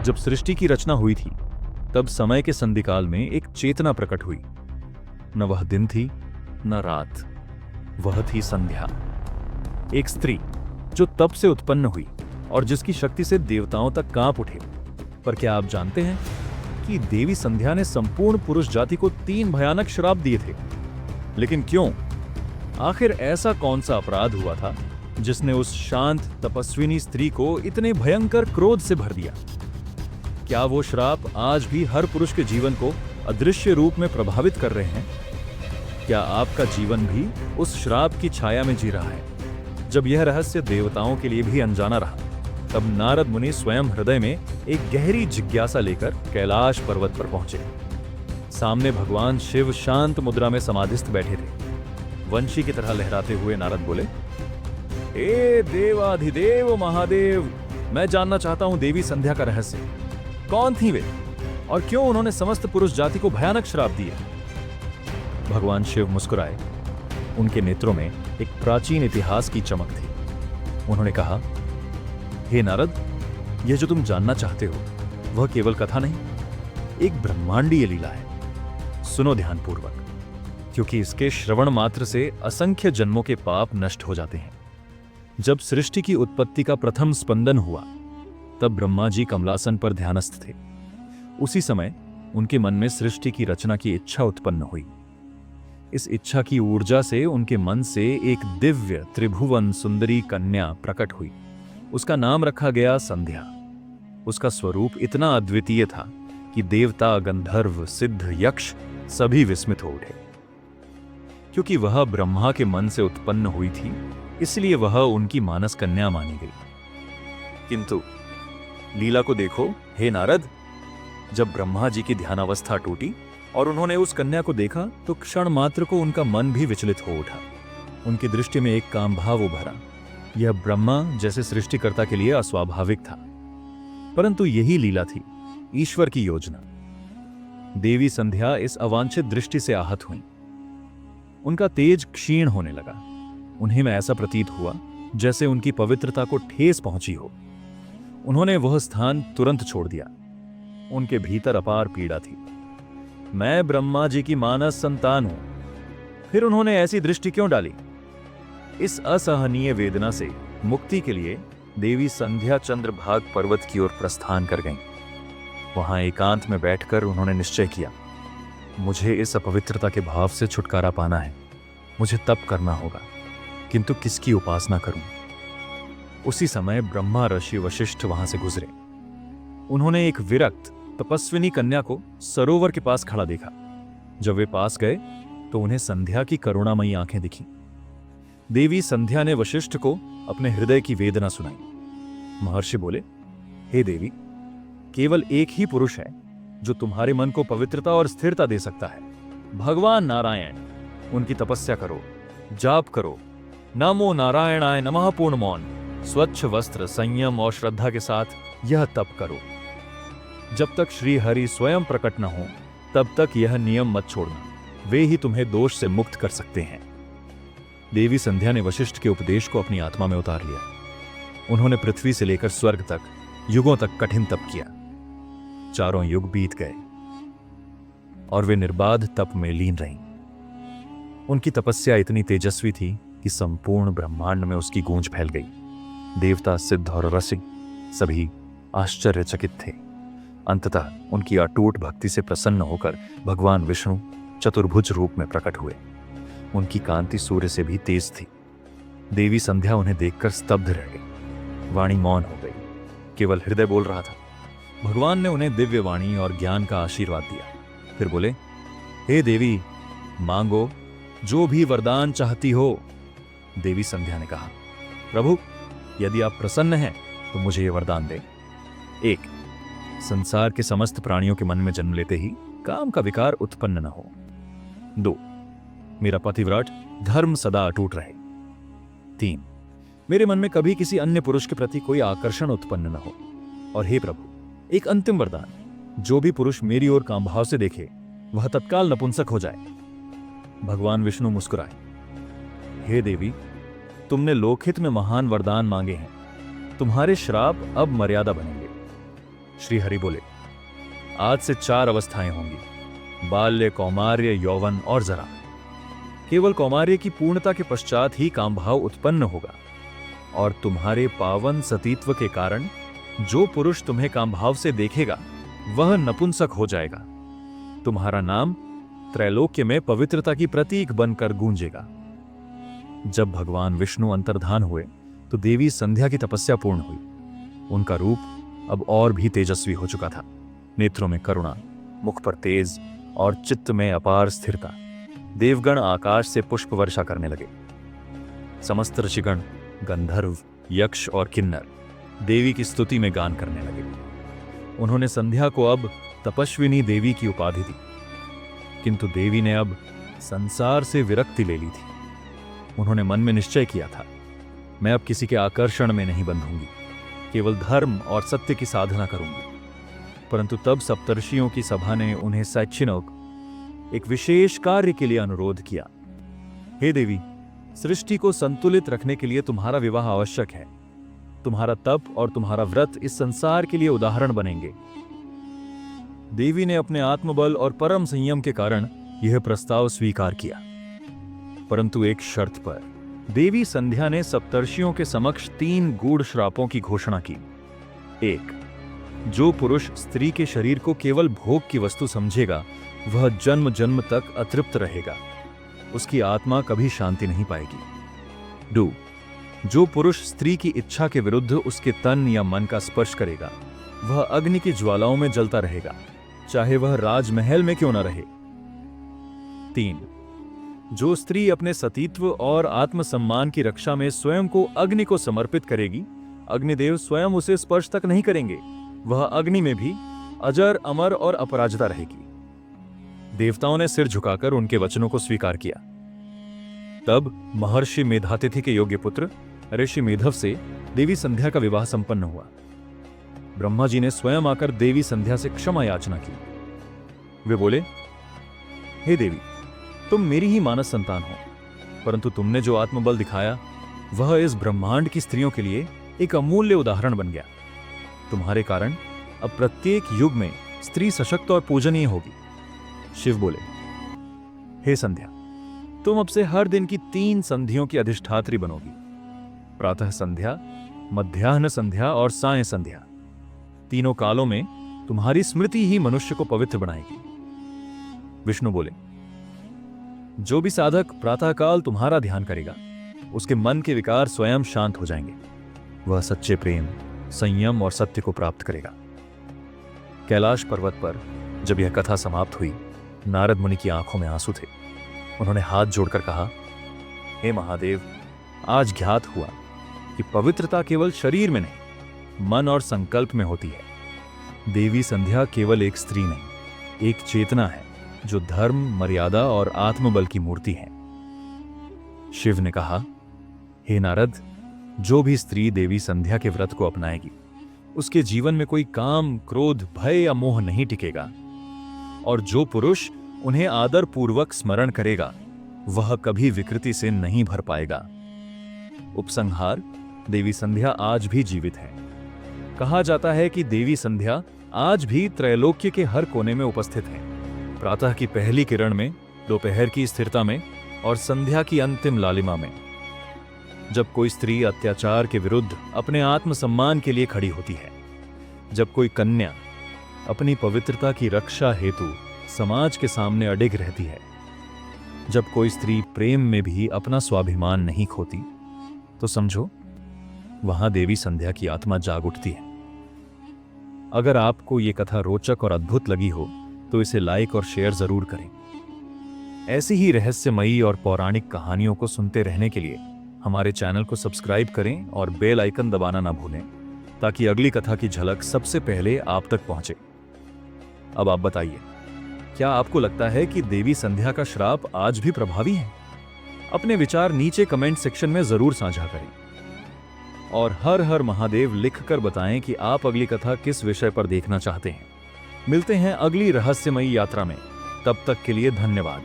जब सृष्टि की रचना हुई थी तब समय के संधिकाल में एक चेतना प्रकट हुई। न वह दिन थी न रात, वह थी संध्या, एक स्त्री जो तप से उत्पन्न हुई और जिसकी शक्ति से देवताओं तक कांप उठे। पर क्या आप जानते हैं कि देवी संध्या ने संपूर्ण पुरुष जाति को 3 भयानक श्राप दिए थे? लेकिन क्यों? आखिर ऐसा कौन सा अपराध हुआ था जिसने उस शांत तपस्विनी स्त्री को इतने भयंकर क्रोध से भर दिया? क्या वो श्राप आज भी हर पुरुष के जीवन को अदृश्य रूप में प्रभावित कर रहे हैं? क्या आपका जीवन भी उस श्राप की छाया में जी रहा है? जब यह रहस्य देवताओं के लिए भी अनजाना रहा, तब नारद मुनि स्वयं हृदय में एक गहरी जिज्ञासा लेकर कैलाश पर्वत पर पहुंचे। सामने भगवान शिव शांत मुद्रा में समाधिस्थ बैठे थे। वंशी की तरह लहराते हुए नारद बोले, हे देवाधिदेव महादेव, मैं जानना चाहता हूं देवी संध्या का रहस्य। कौन थी वे और क्यों उन्होंने समस्त पुरुष जाति को भयानक श्राप दिए? भगवान शिव मुस्कुराए। उनके नेत्रों में एक प्राचीन इतिहास की चमक थी। उन्होंने कहा, हे नारद, यह जो तुम जानना चाहते हो वह केवल कथा नहीं, एक ब्रह्मांडीय लीला है। सुनो ध्यानपूर्वक, क्योंकि इसके श्रवण मात्र से असंख्य जन्मों के पाप नष्ट हो जाते हैं। जब सृष्टि की उत्पत्ति का प्रथम स्पंदन हुआ तब ब्रह्मा जी कमलासन पर ध्यानस्थ थे। उसी समय उनके मन में सृष्टि की रचना की इच्छा उत्पन्न हुई। इस इच्छा की ऊर्जा से उनके मन से एक दिव्य त्रिभुवन सुंदरी कन्या प्रकट हुई। उसका नाम रखा गया संध्या। उसका स्वरूप इतना अद्वितीय था कि देवता, गंधर्व, सिद्ध, यक्ष सभी विस्मित हो उठे। क्योंकि वह ब्रह्मा के मन से उत्पन्न हुई थी, इसलिए वह उनकी मानस कन्या मानी गई। किंतु लीला को देखो हे नारद, जब ब्रह्मा जी की ध्यानावस्था टूटी और उन्होंने उस कन्या को देखा तो क्षण मात्र को उनका मन भी विचलित हो उठा। उनकी दृष्टि में एक काम भाव उभरा। यह ब्रह्मा जैसे सृष्टिकर्ता के लिए अस्वाभाविक था, परंतु यही लीला थी, ईश्वर की योजना। देवी संध्या इस अवांछित दृष्टि से आहत हुई। उनका तेज क्षीण होने लगा। उन्हें में ऐसा प्रतीत हुआ जैसे उनकी पवित्रता को ठेस पहुंची हो। उन्होंने वह स्थान तुरंत छोड़ दिया। उनके भीतर अपार पीड़ा थी। मैं ब्रह्मा जी की मानस संतान हूं, फिर उन्होंने ऐसी दृष्टि क्यों डाली? इस असहनीय वेदना से मुक्ति के लिए देवी संध्या चंद्रभाग पर्वत की ओर प्रस्थान कर गईं। वहां एकांत में बैठकर उन्होंने निश्चय किया, मुझे इस अपवित्रता के भाव से छुटकारा पाना है। मुझे तप करना होगा, किंतु किसकी उपासना करूं? उसी समय ब्रह्मा ऋषि वशिष्ठ वहां से गुजरे। उन्होंने एक विरक्त तपस्विनी कन्या को सरोवर के पास खड़ा देखा। जब वे पास गए तो उन्हें संध्या की करुणामयी आंखें दिखीं। देवी संध्या ने वशिष्ठ को अपने हृदय की वेदना सुनाई। महर्षि बोले, हे देवी, केवल एक ही पुरुष है जो तुम्हारे मन को पवित्रता और स्थिरता दे सकता है, भगवान नारायण। उनकी तपस्या करो, जाप करो, नमो नारायणाय नमः पूर्ण मौन, स्वच्छ वस्त्र, संयम और श्रद्धा के साथ यह तप करो। जब तक श्री हरि स्वयं प्रकट न हो तब तक यह नियम मत छोड़ना, वे ही तुम्हें दोष से मुक्त कर सकते हैं। देवी संध्या ने वशिष्ठ के उपदेश को अपनी आत्मा में उतार लिया। उन्होंने पृथ्वी से लेकर स्वर्ग तक युगों तक कठिन तप किया। 4 युग बीत गए और वे निर्बाध तप में लीन रहीं। उनकी तपस्या इतनी तेजस्वी थी कि संपूर्ण ब्रह्मांड में उसकी गूंज फैल गई। देवता, सिद्ध और रसिक सभी आश्चर्यचकित थे। अंततः उनकी अटूट भक्ति से प्रसन्न होकर भगवान विष्णु चतुर्भुज रूप में प्रकट हुए। उनकी कांति सूर्य से भी तेज थी। देवी संध्या उन्हें देखकर स्तब्ध रह गई। वाणी मौन हो गई, केवल हृदय बोल रहा था। भगवान ने उन्हें दिव्य वाणी और ज्ञान का आशीर्वाद दिया। फिर बोले, हे देवी, मांगो जो भी वरदान चाहती हो। देवी संध्या ने कहा, प्रभु, यदि आप प्रसन्न हैं तो मुझे यह वरदान दें। 1. संसार के समस्त प्राणियों के मन में जन्म लेते ही काम का विकार उत्पन्न न हो। 2. मेरा पतिव्रत धर्म सदा अटूट रहे। 3. मेरे मन में कभी किसी अन्य पुरुष के प्रति कोई आकर्षण उत्पन्न न हो। और हे प्रभु, एक अंतिम वरदान, जो भी पुरुष मेरी ओर कामभाव से देखे वह तत्काल नपुंसक हो जाए। भगवान विष्णु मुस्कुराए, हे देवी, तुमने लोकहित में महान वरदान मांगे हैं। तुम्हारे श्राप अब मर्यादा बनेंगे। श्री हरि बोले, आज से 4 अवस्थाएं होंगी, बाल्य, कौमार्य, यौवन और जरा। केवल कौमार्य की पूर्णता के पश्चात ही कामभाव उत्पन्न होगा, और तुम्हारे पावन सतीत्व के कारण जो पुरुष तुम्हें कामभाव से देखेगा वह नपुंसक हो जाएगा। तुम्हारा नाम त्रैलोक्य में पवित्रता की प्रतीक बनकर गूंजेगा। जब भगवान विष्णु अंतर्धान हुए तो देवी संध्या की तपस्या पूर्ण हुई। उनका रूप अब और भी तेजस्वी हो चुका था। नेत्रों में करुणा, मुख पर तेज और चित्त में अपार स्थिरता। देवगण आकाश से पुष्प वर्षा करने लगे। समस्त ऋषिगण, गंधर्व, यक्ष और किन्नर देवी की स्तुति में गान करने लगे। उन्होंने संध्या को अब तपस्विनी देवी की उपाधि दी, किंतु देवी ने अब संसार से विरक्ति ले ली थी। उन्होंने मन में निश्चय किया था, मैं अब किसी के आकर्षण में नहीं बंधूंगी, केवल धर्म और सत्य की साधना करूंगी। परंतु तब सप्तर्षियों की सभा ने उन्हें सैच्छिनोक एक विशेष कार्य के लिए अनुरोध किया। हे देवी, सृष्टि को संतुलित रखने के लिए तुम्हारा विवाह आवश्यक है। तुम्हारा तप और तुम्हारा व्रत इस संसार के लिए उदाहरण बनेंगे। देवी ने अपने आत्मबल और परम संयम के कारण यह प्रस्ताव स्वीकार किया, परंतु एक शर्त पर। देवी संध्या ने सप्तर्षियों के समक्ष 3 गूढ़ श्रापों की घोषणा की। 1. जो पुरुष स्त्री के शरीर को केवल भोग की वस्तु समझेगा वह जन्म जन्म तक अतृप्त रहेगा, उसकी आत्मा कभी शांति नहीं पाएगी। 2. जो पुरुष स्त्री की इच्छा के विरुद्ध उसके तन या मन का स्पर्श करेगा वह अग्नि की ज्वालाओं में जलता रहेगा, चाहे वह राजमहल में क्यों न रहे। 3. जो स्त्री अपने सतीत्व और आत्मसम्मान की रक्षा में स्वयं को अग्नि को समर्पित करेगी, अग्निदेव स्वयं उसे स्पर्श तक नहीं करेंगे, वह अग्नि में भी अजर, अमर और अपराजिता रहेगी। देवताओं ने सिर झुकाकर उनके वचनों को स्वीकार किया। तब महर्षि मेधातिथि के योग्य पुत्र ऋषि मेधव से देवी संध्या का विवाह संपन्न हुआ। ब्रह्मा जी ने स्वयं आकर देवी संध्या से क्षमा याचना की। वे बोले, हे देवी, तुम मेरी ही मानस संतान हो, परंतु तुमने जो आत्मबल दिखाया वह इस ब्रह्मांड की स्त्रियों के लिए एक अमूल्य उदाहरण बन गया। तुम्हारे कारण अब प्रत्येक युग में स्त्री सशक्त और पूजनीय होगी। शिव बोले, हे संध्या, तुम अब से हर दिन की 3 संधियों की अधिष्ठात्री बनोगी। प्रातः संध्या, मध्याह्न संध्या और सायं संध्या। तीनों कालों में तुम्हारी स्मृति ही मनुष्य को पवित्र बनाएगी। विष्णु बोले, जो भी साधक प्रातःकाल तुम्हारा ध्यान करेगा उसके मन के विकार स्वयं शांत हो जाएंगे। वह सच्चे प्रेम, संयम और सत्य को प्राप्त करेगा। कैलाश पर्वत पर जब यह कथा समाप्त हुई, नारद मुनि की आंखों में आंसू थे। उन्होंने हाथ जोड़कर कहा, हे महादेव, आज ज्ञात हुआ कि पवित्रता केवल शरीर में नहीं, मन और संकल्प में होती है। देवी संध्या केवल एक स्त्री नहीं, एक चेतना है जो धर्म, मर्यादा और आत्मबल की मूर्ति है। शिव ने कहा, हे नारद, जो भी स्त्री देवी संध्या के व्रत को अपनाएगी उसके जीवन में कोई काम, क्रोध, भय या मोह नहीं टिकेगा, और जो पुरुष उन्हें आदर पूर्वक स्मरण करेगा वह कभी विकृति से नहीं भर पाएगा। उपसंहार, देवी संध्या आज भी जीवित है। कहा जाता है कि देवी संध्या आज भी त्रैलोक्य के हर कोने में उपस्थित है। प्रातः की पहली किरण में, दोपहर की स्थिरता में और संध्या की अंतिम लालिमा में। जब कोई स्त्री अत्याचार के विरुद्ध अपने आत्मसम्मान के लिए खड़ी होती है, जब कोई कन्या अपनी पवित्रता की रक्षा हेतु समाज के सामने अडिग रहती है, जब कोई स्त्री प्रेम में भी अपना स्वाभिमान नहीं खोती, तो समझो वहां देवी संध्या की आत्मा जाग उठती है। अगर आपको यह कथा रोचक और अद्भुत लगी हो तो इसे लाइक और शेयर जरूर करें। ऐसी ही रहस्यमयी और पौराणिक कहानियों को सुनते रहने के लिए हमारे चैनल को सब्सक्राइब करें और बेल आइकन दबाना ना भूलें, ताकि अगली कथा की झलक सबसे पहले आप तक पहुंचे। अब आप बताइए, क्या आपको लगता है कि देवी संध्या का श्राप आज भी प्रभावी है? अपने विचार नीचे कमेंट सेक्शन में जरूर साझा करें और हर हर महादेव लिखकर बताएं कि आप अगली कथा किस विषय पर देखना चाहते हैं। मिलते हैं अगली रहस्यमयी यात्रा में। तब तक के लिए धन्यवाद।